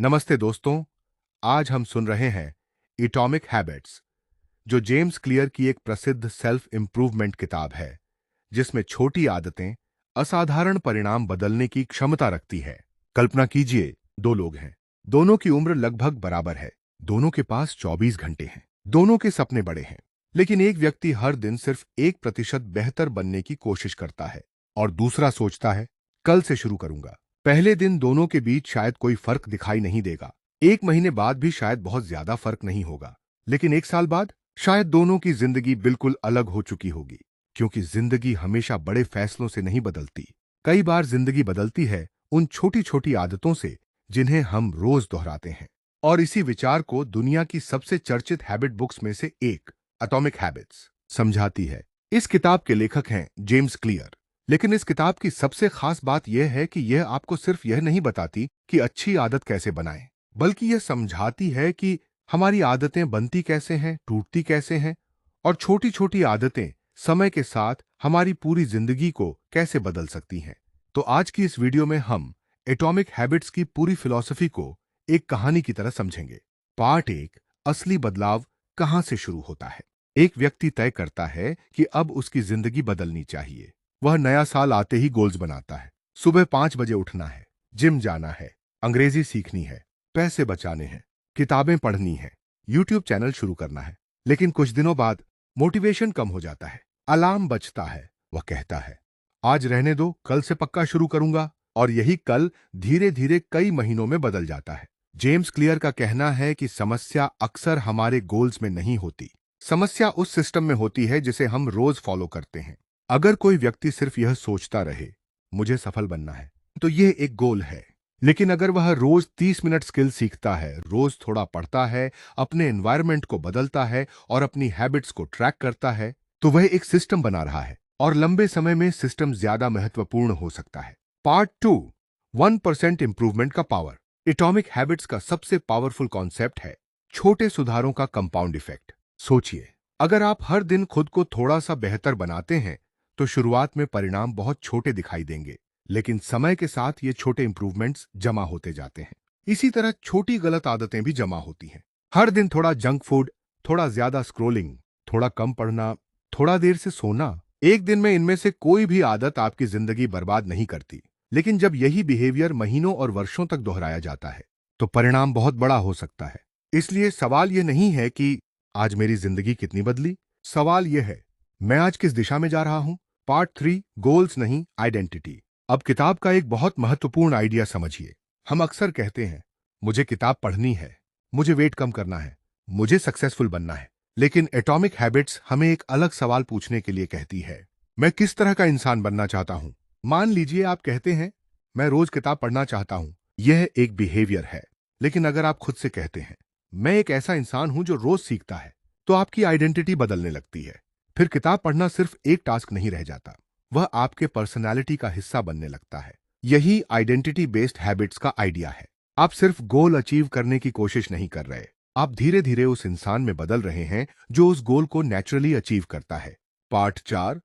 नमस्ते दोस्तों। आज हम सुन रहे हैं एटॉमिक हैबिट्स, जो जेम्स क्लियर की एक प्रसिद्ध सेल्फ इंप्रूवमेंट किताब है, जिसमें छोटी आदतें असाधारण परिणाम बदलने की क्षमता रखती है। कल्पना कीजिए, दो लोग हैं। दोनों की उम्र लगभग बराबर है। दोनों के पास 24 घंटे हैं। दोनों के सपने बड़े हैं। लेकिन एक व्यक्ति हर दिन सिर्फ 1% बेहतर बनने की कोशिश करता है और दूसरा सोचता है, कल से शुरू करूंगा। पहले दिन दोनों के बीच शायद कोई फर्क दिखाई नहीं देगा। एक महीने बाद भी शायद बहुत ज्यादा फर्क नहीं होगा। लेकिन एक साल बाद शायद दोनों की जिंदगी बिल्कुल अलग हो चुकी होगी, क्योंकि जिंदगी हमेशा बड़े फैसलों से नहीं बदलती। कई बार जिंदगी बदलती है उन छोटी छोटी आदतों से जिन्हें हम रोज दोहराते हैं। और इसी विचार को दुनिया की सबसे चर्चित हैबिट बुक्स में से एक, एटॉमिक हैबिट्स, समझाती है। इस किताब के लेखक हैं जेम्स क्लियर। लेकिन इस किताब की सबसे खास बात यह है कि यह आपको सिर्फ यह नहीं बताती कि अच्छी आदत कैसे बनाएं, बल्कि यह समझाती है कि हमारी आदतें बनती कैसे हैं, टूटती कैसे हैं, और छोटी छोटी आदतें समय के साथ हमारी पूरी जिंदगी को कैसे बदल सकती हैं। तो आज की इस वीडियो में हम एटॉमिक हैबिट्स की पूरी फिलॉसफी को एक कहानी की तरह समझेंगे। पार्ट एक, असली बदलाव कहां से शुरू होता है। एक व्यक्ति तय करता है कि अब उसकी जिंदगी बदलनी चाहिए। वह नया साल आते ही गोल्स बनाता है। सुबह 5 बजे उठना है, जिम जाना है, अंग्रेजी सीखनी है, पैसे बचाने हैं, किताबें पढ़नी है, यूट्यूब चैनल शुरू करना है। लेकिन कुछ दिनों बाद मोटिवेशन कम हो जाता है। अलार्म बजता है। वह कहता है, आज रहने दो, कल से पक्का शुरू करूंगा। और यही कल धीरे धीरे कई महीनों में बदल जाता है। जेम्स क्लियर का कहना है कि समस्या अक्सर हमारे गोल्स में नहीं होती। समस्या उस सिस्टम में होती है जिसे हम रोज फॉलो करते हैं। अगर कोई व्यक्ति सिर्फ यह सोचता रहे, मुझे सफल बनना है, तो यह एक गोल है। लेकिन अगर वह रोज 30 मिनट स्किल सीखता है, रोज थोड़ा पढ़ता है, अपने एनवायरनमेंट को बदलता है और अपनी हैबिट्स को ट्रैक करता है, तो वह एक सिस्टम बना रहा है। और लंबे समय में सिस्टम ज्यादा महत्वपूर्ण हो सकता है। पार्ट 2, 1% इंप्रूवमेंट का पावर। एटॉमिक हैबिट्स का सबसे पावरफुल कॉन्सेप्ट है छोटे सुधारों का कंपाउंड इफेक्ट। सोचिए, अगर आप हर दिन खुद को थोड़ा सा बेहतर बनाते हैं, तो शुरुआत में परिणाम बहुत छोटे दिखाई देंगे, लेकिन समय के साथ ये छोटे इंप्रूवमेंट्स जमा होते जाते हैं। इसी तरह छोटी गलत आदतें भी जमा होती हैं। हर दिन थोड़ा जंक फूड, थोड़ा ज्यादा स्क्रोलिंग, थोड़ा कम पढ़ना, थोड़ा देर से सोना। एक दिन में इनमें से कोई भी आदत आपकी जिंदगी बर्बाद नहीं करती। लेकिन जब यही बिहेवियर महीनों और वर्षों तक दोहराया जाता है, तो परिणाम बहुत बड़ा हो सकता है। इसलिए सवाल यह नहीं है कि आज मेरी जिंदगी कितनी बदली। सवाल यह है, मैं आज किस दिशा में जा रहा हूं। पार्ट 3, गोल्स नहीं, आइडेंटिटी। अब किताब का एक बहुत महत्वपूर्ण आइडिया समझिए। हम अक्सर कहते हैं, मुझे किताब पढ़नी है, मुझे वेट कम करना है, मुझे सक्सेसफुल बनना है। लेकिन एटॉमिक हैबिट्स हमें एक अलग सवाल पूछने के लिए कहती है, मैं किस तरह का इंसान बनना चाहता हूं। मान लीजिए आप कहते हैं, मैं रोज किताब पढ़ना चाहता हूं। यह एक बिहेवियर है। लेकिन अगर आप खुद से कहते हैं, मैं एक ऐसा इंसान हूं जो रोज सीखता है, तो आपकी आइडेंटिटी बदलने लगती है। फिर किताब पढ़ना सिर्फ एक टास्क नहीं रह जाता, वह आपके पर्सनालिटी का हिस्सा बनने लगता है। यही आइडेंटिटी बेस्ड हैबिट्स का आइडिया है। आप सिर्फ गोल अचीव करने की कोशिश नहीं कर रहे, आप धीरे धीरे उस इंसान में बदल रहे हैं जो उस गोल को नेचुरली अचीव करता है। पार्ट 4,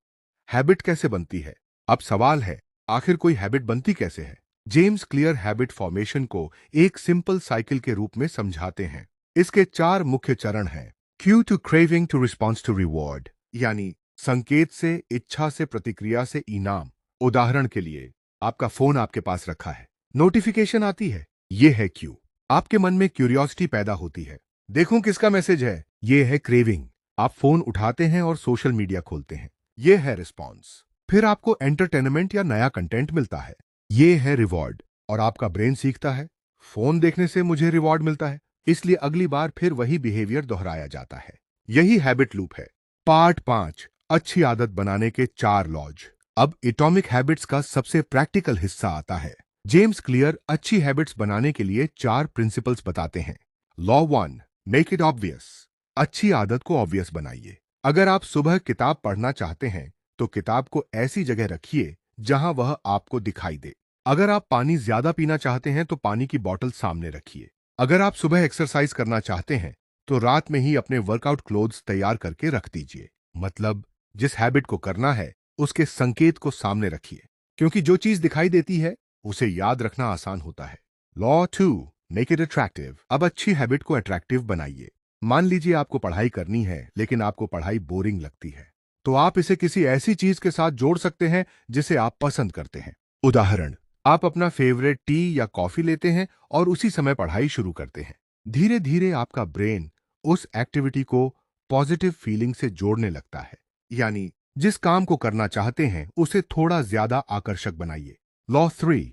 हैबिट कैसे बनती है। अब सवाल है, आखिर कोई हैबिट बनती कैसे है। जेम्स क्लियर हैबिट फॉर्मेशन को एक सिंपल साइकिल के रूप में समझाते हैं। इसके 4 मुख्य चरण हैं। Cue to craving to response to reward, यानी संकेत से, इच्छा से, प्रतिक्रिया से इनाम। उदाहरण के लिए, आपका फोन आपके पास रखा है, नोटिफिकेशन आती है, यह है क्यू। आपके मन में क्यूरियोसिटी पैदा होती है, देखूं किसका मैसेज है, यह है क्रेविंग। आप फोन उठाते हैं और सोशल मीडिया खोलते हैं, यह है रिस्पॉन्स। फिर आपको एंटरटेनमेंट या नया कंटेंट मिलता है, यह है रिवॉर्ड। और आपका ब्रेन सीखता है, फोन देखने से मुझे रिवॉर्ड मिलता है, इसलिए अगली बार फिर वही बिहेवियर दोहराया जाता है। यही हैबिट लूप है। पार्ट 5, अच्छी आदत बनाने के 4 लॉज। अब एटॉमिक हैबिट्स का सबसे प्रैक्टिकल हिस्सा आता है। जेम्स क्लियर अच्छी हैबिट्स बनाने के लिए 4 प्रिंसिपल्स बताते हैं। Law 1, make it obvious. अच्छी आदत को ऑब्वियस बनाइए। अगर आप सुबह किताब पढ़ना चाहते हैं, तो किताब को ऐसी जगह रखिए जहां वह आपको दिखाई दे। अगर आप पानी ज्यादा पीना चाहते हैं, तो पानी की बोतल सामने रखिए। अगर आप सुबह एक्सरसाइज करना चाहते हैं, तो रात में ही अपने वर्कआउट क्लोथ्स तैयार करके रख दीजिए। मतलब, जिस हैबिट को करना है, उसके संकेत को सामने रखिए, क्योंकि जो चीज दिखाई देती है, उसे याद रखना आसान होता है। Law 2, make it attractive. अब अच्छी हैबिट को अट्रैक्टिव बनाइए। मान लीजिए आपको पढ़ाई करनी है, लेकिन आपको पढ़ाई बोरिंग लगती है, तो आप इसे किसी ऐसी चीज के साथ जोड़ सकते हैं जिसे आप पसंद करते हैं। उदाहरण, आप अपना फेवरेट टी या कॉफी लेते हैं और उसी समय पढ़ाई शुरू करते हैं। धीरे धीरे आपका ब्रेन उस एक्टिविटी को पॉजिटिव फीलिंग से जोड़ने लगता है। यानी जिस काम को करना चाहते हैं उसे थोड़ा ज्यादा आकर्षक बनाइए। Law 3,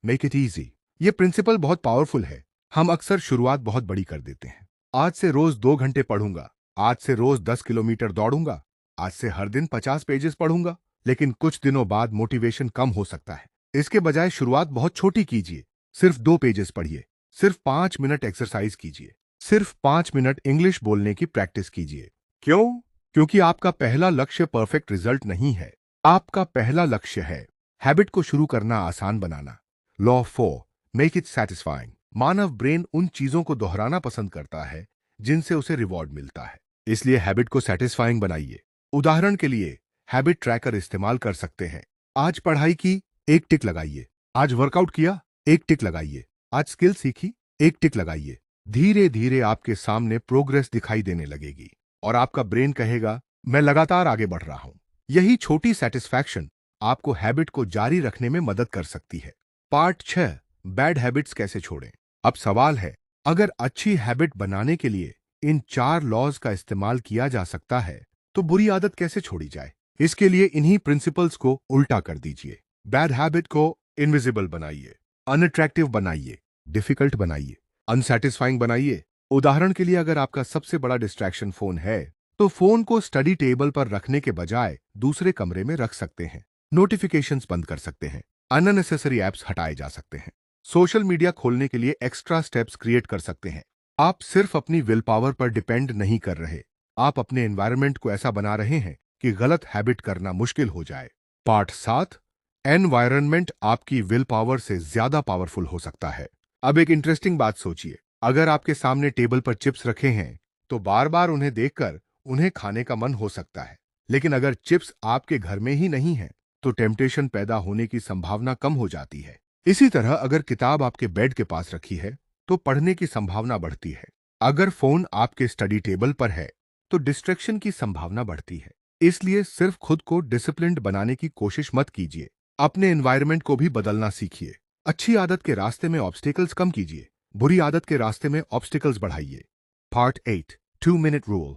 make it easy. ये प्रिंसिपल बहुत पावरफुल है। हम अक्सर शुरुआत बहुत बड़ी कर देते हैं। आज से रोज 2 घंटे पढ़ूंगा, आज से रोज 10 किलोमीटर दौड़ूंगा, आज से हर दिन 50 पेजेस पढ़ूंगा। लेकिन कुछ दिनों बाद मोटिवेशन कम हो सकता है। इसके बजाय शुरुआत बहुत छोटी कीजिए। सिर्फ 2 पेजेस पढ़िए, सिर्फ 5 मिनट एक्सरसाइज कीजिए, सिर्फ 5 मिनट इंग्लिश बोलने की प्रैक्टिस कीजिए। क्यों? क्योंकि आपका पहला लक्ष्य परफेक्ट रिजल्ट नहीं है। आपका पहला लक्ष्य है हैबिट को शुरू करना आसान बनाना। Law 4, make it satisfying. मानव ब्रेन उन चीजों को दोहराना पसंद करता है जिनसे उसे रिवॉर्ड मिलता है। इसलिए हैबिट को सेटिस्फाइंग बनाइए। उदाहरण के लिए हैबिट ट्रैकर इस्तेमाल कर सकते हैं। आज पढ़ाई की, एक टिक लगाइए। आज वर्कआउट किया, एक टिक लगाइए। आज स्किल सीखी, एक टिक लगाइए। धीरे धीरे आपके सामने प्रोग्रेस दिखाई देने लगेगी और आपका ब्रेन कहेगा, मैं लगातार आगे बढ़ रहा हूं। यही छोटी सेटिस्फैक्शन आपको हैबिट को जारी रखने में मदद कर सकती है। पार्ट 6, बैड हैबिट्स कैसे छोड़ें। अब सवाल है, अगर अच्छी हैबिट बनाने के लिए इन 4 लॉज का इस्तेमाल किया जा सकता है, तो बुरी आदत कैसे छोड़ी जाए। इसके लिए इन्हीं प्रिंसिपल्स को उल्टा कर दीजिए। बैड हैबिट को इनविजिबल बनाइए, अनअट्रैक्टिव बनाइए, डिफिकल्ट बनाइए, अनसेटिस्फाइंग बनाइए। उदाहरण के लिए अगर आपका सबसे बड़ा डिस्ट्रैक्शन फोन है, तो फोन को स्टडी टेबल पर रखने के बजाय दूसरे कमरे में रख सकते हैं। नोटिफिकेशंस बंद कर सकते हैं, अननेसेसरी एप्स हटाए जा सकते हैं। सोशल मीडिया खोलने के लिए एक्स्ट्रा स्टेप्स क्रिएट कर सकते हैं। आप सिर्फ अपनी विल पावर पर डिपेंड नहीं कर रहे, आप अपने एनवायरनमेंट को ऐसा बना रहे हैं कि गलत हैबिट करना मुश्किल हो जाए। पार्ट 7, एनवायरनमेंट आपकी विल पावर से ज्यादा पावरफुल हो सकता है। अब एक इंटरेस्टिंग बात सोचिए, अगर आपके सामने टेबल पर चिप्स रखे हैं, तो बार बार उन्हें देखकर उन्हें खाने का मन हो सकता है। लेकिन अगर चिप्स आपके घर में ही नहीं है, तो टेम्पटेशन पैदा होने की संभावना कम हो जाती है। इसी तरह अगर किताब आपके बेड के पास रखी है, तो पढ़ने की संभावना बढ़ती है। अगर फोन आपके स्टडी टेबल पर है, तो डिस्ट्रैक्शन की संभावना बढ़ती है। इसलिए सिर्फ खुद को डिसिप्लिन्ड बनाने की कोशिश मत कीजिए, अपने एनवायरनमेंट को भी बदलना सीखिए। अच्छी आदत के रास्ते में ऑब्स्टिकल्स कम कीजिए, बुरी आदत के रास्ते में ऑब्स्टिकल्स बढ़ाइए। Part 8, 2 minute rule.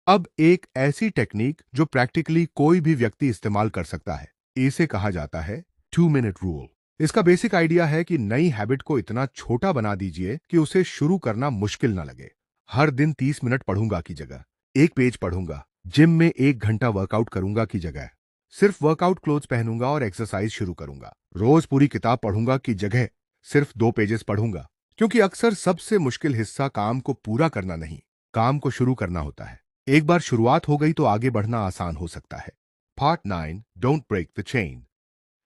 अब एक ऐसी टेक्निक जो प्रैक्टिकली कोई भी व्यक्ति इस्तेमाल कर सकता है। इसे कहा जाता है 2 मिनट रूल। इसका बेसिक आइडिया है कि नई हैबिट को इतना छोटा बना दीजिए कि उसे शुरू करना मुश्किल ना लगे। हर दिन 30 मिनट पढ़ूंगा की जगह 1 पेज पढ़ूंगा, जिम में 1 घंटा वर्कआउट करूंगा की जगह सिर्फ वर्कआउट क्लोथ्स पहनूंगा और एक्सरसाइज शुरू करूंगा। रोज पूरी किताब पढ़ूंगा की जगह सिर्फ 2 पेजेस पढ़ूंगा। क्योंकि अक्सर सबसे मुश्किल हिस्सा काम को पूरा करना नहीं, काम को शुरू करना होता है। एक बार शुरुआत हो गई तो आगे बढ़ना आसान हो सकता है। Part 9, don't break the chain.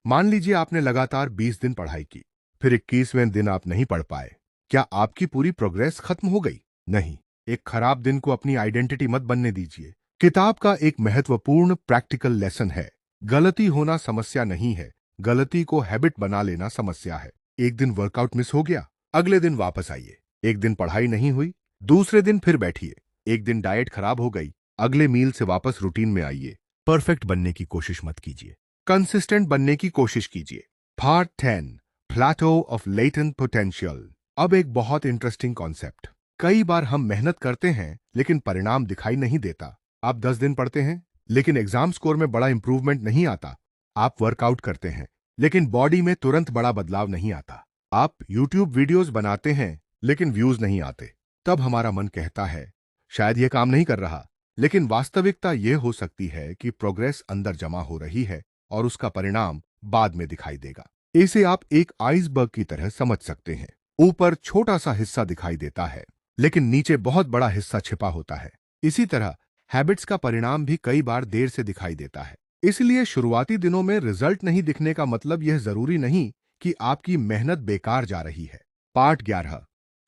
मान लीजिए आपने लगातार 20 दिन पढ़ाई की, फिर 21वें दिन आप नहीं पढ़ पाए। क्या आपकी पूरी प्रोग्रेस खत्म हो गई? नहीं। एक खराब दिन को अपनी आइडेंटिटी मत बनने दीजिए। किताब का एक महत्वपूर्ण प्रैक्टिकल लेसन है, गलती होना समस्या नहीं है, गलती को हैबिट बना लेना समस्या है। एक दिन वर्कआउट मिस हो गया, अगले दिन वापस आइए। एक दिन पढ़ाई नहीं हुई, दूसरे दिन फिर बैठिए। एक दिन डाइट खराब हो गई, अगले मील से वापस रूटीन में आइए। परफेक्ट बनने की कोशिश मत कीजिए, कंसिस्टेंट बनने की कोशिश कीजिए। Part 10, plateau of latent potential. अब एक बहुत इंटरेस्टिंग कॉन्सेप्ट। कई बार हम मेहनत करते हैं लेकिन परिणाम दिखाई नहीं देता। आप 10 दिन पढ़ते हैं लेकिन एग्जाम स्कोर में बड़ा इंप्रूवमेंट नहीं आता। आप वर्कआउट करते हैं लेकिन बॉडी में तुरंत बड़ा बदलाव नहीं आता। आप यूट्यूब वीडियोस बनाते हैं लेकिन व्यूज नहीं आते। तब हमारा मन कहता है शायद यह काम नहीं कर रहा। लेकिन वास्तविकता यह हो सकती है कि प्रोग्रेस अंदर जमा हो रही है और उसका परिणाम बाद में दिखाई देगा। इसे आप एक आइसबर्ग की तरह समझ सकते हैं। ऊपर छोटा सा हिस्सा दिखाई देता है लेकिन नीचे बहुत बड़ा हिस्सा छिपा होता है। इसी तरह हैबिट्स का परिणाम भी कई बार देर से दिखाई देता है। इसलिए शुरुआती दिनों में रिजल्ट नहीं दिखने का मतलब यह जरूरी नहीं कि आपकी मेहनत बेकार जा रही है। पार्ट 11,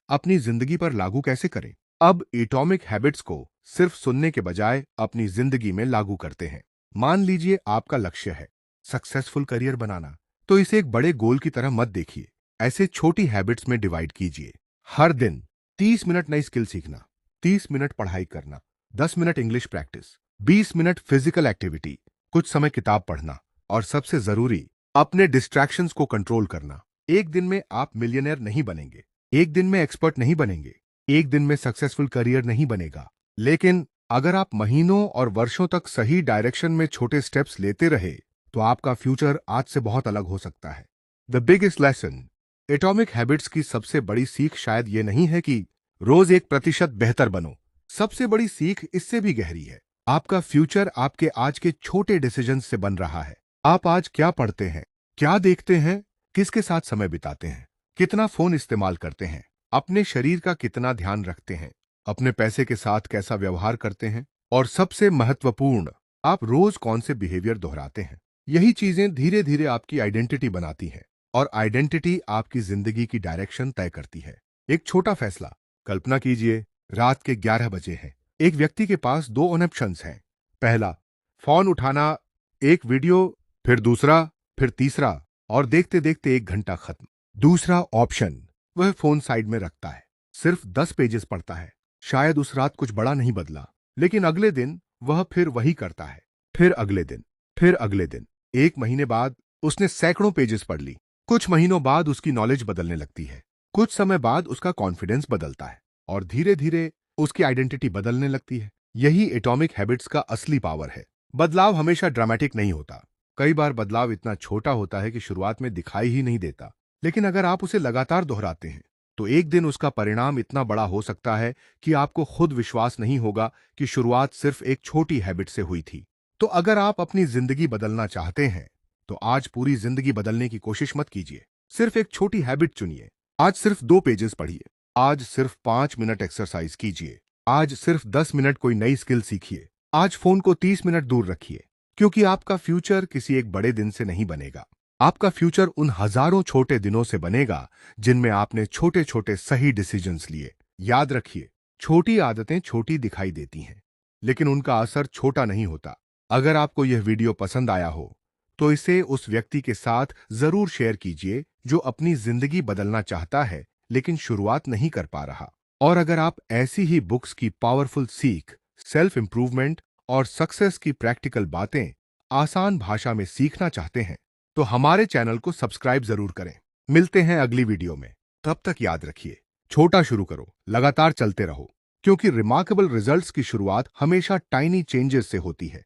अपनी जिंदगी पर लागू कैसे करें। अब एटॉमिक हैबिट्स को सिर्फ सुनने के बजाय अपनी जिंदगी में लागू करते हैं। मान लीजिए आपका लक्ष्य है सक्सेसफुल करियर बनाना, तो इसे एक बड़े गोल की तरह मत देखिए। ऐसे छोटी हैबिट्स में डिवाइड कीजिए। हर दिन 30 मिनट नई स्किल सीखना, 30 मिनट पढ़ाई करना, 10 minute English practice, 20 minute physical activity, कुछ समय किताब पढ़ना और सबसे जरूरी अपने डिस्ट्रैक्शंस को कंट्रोल करना। एक दिन में आप मिलियनेयर नहीं बनेंगे, एक दिन में एक्सपर्ट नहीं बनेंगे, एक दिन में सक्सेसफुल करियर नहीं बनेगा, लेकिन अगर आप महीनों और वर्षों तक सही डायरेक्शन में छोटे स्टेप्स लेते रहे तो आपका फ्यूचर आज से बहुत अलग हो सकता है। The biggest lesson, atomic habits की सबसे बड़ी सीख शायद ये नहीं है कि रोज 1% बेहतर बनो। सबसे बड़ी सीख इससे भी गहरी है। आपका फ्यूचर आपके आज के छोटे डिसीजन से बन रहा है। आप आज क्या पढ़ते हैं, क्या देखते हैं, किसके साथ समय बिताते हैं, कितना फोन इस्तेमाल करते हैं, अपने शरीर का कितना ध्यान रखते हैं, अपने पैसे के साथ कैसा व्यवहार करते हैं और सबसे महत्वपूर्ण, आप रोज कौन से बिहेवियर दोहराते हैं। यही चीजें धीरे धीरे आपकी आइडेंटिटी बनाती हैं और आइडेंटिटी आपकी जिंदगी की डायरेक्शन तय करती है। एक छोटा फैसला, कल्पना कीजिए रात के 11 बजे हैं। एक व्यक्ति के पास दो ऑप्शंस हैं। पहला, फोन उठाना, एक वीडियो, फिर दूसरा, फिर तीसरा और देखते देखते 1 घंटा खत्म। दूसरा ऑप्शन, वह फोन साइड में रखता है, सिर्फ 10 पेजेस पढ़ता है। शायद उस रात कुछ बड़ा नहीं बदला, लेकिन अगले दिन वह फिर वही करता है। फिर अगले दिन, फिर अगले दिन। 1 महीने बाद उसने सैकड़ों पेजेस पढ़ ली। कुछ महीनों बाद उसकी नॉलेज बदलने लगती है, कुछ समय बाद उसका कॉन्फिडेंस बदलता है और धीरे धीरे उसकी आइडेंटिटी बदलने लगती है। यही एटॉमिक हैबिट्स का असली पावर है। बदलाव हमेशा ड्रामेटिक नहीं होता। कई बार बदलाव इतना छोटा होता है कि शुरुआत में दिखाई ही नहीं देता, लेकिन अगर आप उसे लगातार दोहराते हैं तो एक दिन उसका परिणाम इतना बड़ा हो सकता है कि आपको खुद विश्वास नहीं होगा कि शुरुआत सिर्फ एक छोटी हैबिट से हुई थी। तो अगर आप अपनी जिंदगी बदलना चाहते हैं तो आज पूरी जिंदगी बदलने की कोशिश मत कीजिए। सिर्फ एक छोटी हैबिट चुनिए। आज सिर्फ 2 पेजेस पढ़िए, आज सिर्फ 5 मिनट एक्सरसाइज कीजिए, आज सिर्फ 10 मिनट कोई नई स्किल सीखिए, आज फोन को 30 मिनट दूर रखिए। क्योंकि आपका फ्यूचर किसी एक बड़े दिन से नहीं बनेगा। आपका फ्यूचर उन हजारों छोटे दिनों से बनेगा जिनमें आपने छोटे छोटे सही डिसीजंस लिए। याद रखिए, छोटी आदतें छोटी दिखाई देती हैं, लेकिन उनका असर छोटा नहीं होता। अगर आपको यह वीडियो पसंद आया हो तो इसे उस व्यक्ति के साथ जरूर शेयर कीजिए जो अपनी जिंदगी बदलना चाहता है लेकिन शुरुआत नहीं कर पा रहा। और अगर आप ऐसी ही बुक्स की पावरफुल सीख, सेल्फ इंप्रूवमेंट और सक्सेस की प्रैक्टिकल बातें आसान भाषा में सीखना चाहते हैं तो हमारे चैनल को सब्सक्राइब जरूर करें। मिलते हैं अगली वीडियो में। तब तक याद रखिए, छोटा शुरू करो, लगातार चलते रहो, क्योंकि रिमार्केबल रिजल्ट्स की शुरुआत हमेशा टाइनी चेंजेस से होती है।